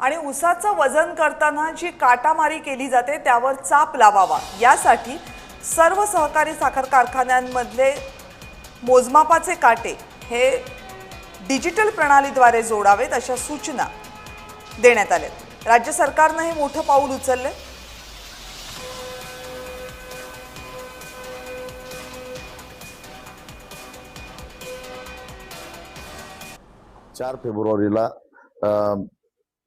आणि ऊसाचं वजन करताना जी काटामारी केली जाते त्यावर चाप लावावा यासाठी सर्व सहकारी साखर कारखान्यांमधले मोजमापाचे काटे हे डिजिटल प्रणालीद्वारे जोडावेत अशा सूचना देण्यात आल्या। राज्य सरकारने हे मोठं पाऊल उचलले। 4 फेब्रुवारीला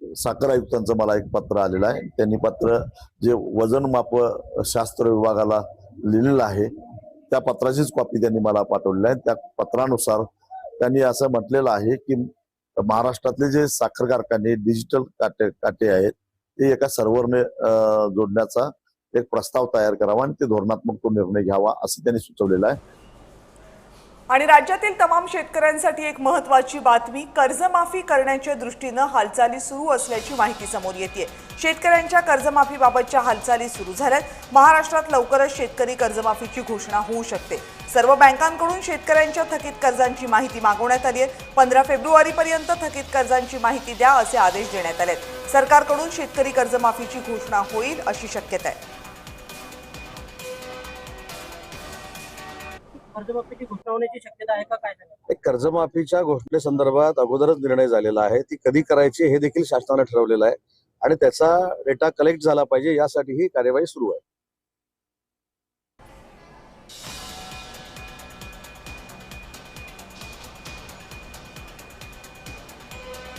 साखर आयुक्तांचं मला एक पत्र आलेलं आहे। त्यांनी पत्र जे वजनमाप शास्त्र विभागाला लिहिलेलं आहे त्या पत्राचीच कॉपी त्यांनी मला पाठवलेली आहे। त्या पत्रानुसार त्यांनी असं म्हटलेलं आहे की महाराष्ट्रातले जे साखर कारखाने डिजिटल काटे आहेत ते एका सर्व्हरने जोडण्याचा एक प्रस्ताव तयार करावा आणि ते धोरणात्मक तो निर्णय घ्यावा असं त्यांनी सुचवलेलं आहे। आणि राज्यातील तमाम शेतकऱ्यांसाठी एक महत्त्वाची बातमी, कर्जमाफी करण्याच्या दृष्टीने हालचाली सुरू असल्याची माहिती समोर येते। शेतकऱ्यांच्या कर्जमाफीबाबतच्या हालचाली सुरू झाल्यात। महाराष्ट्रात लवकरच शेतकरी कर्जमाफीची घोषणा होऊ शकते। सर्व बँकांकडून शेतकऱ्यांच्या थकीत कर्जांची माहिती मागवण्यात आली आहे। 15 फेब्रुवारीपर्यंत थकीत कर्जांची माहिती द्या असे आदेश देण्यात आले आहेत। सरकारकडून शेतकरी कर्जमाफीची घोषणा होईल अशी शक्यता आहे। कर्जमाफीची घोषणा होण्याची शक्यता आहे का, काय झालं? कर्जमाफीच्या घोषणेसंदर्भात अगोदरच निर्णय झालेला आहे। ती कधी करायची हे देखील शासनाने ठरवलेलं आहे आणि त्याचा डेटा कलेक्ट झाला पाहिजे यासाठी ही कार्यवाही सुरू आहे।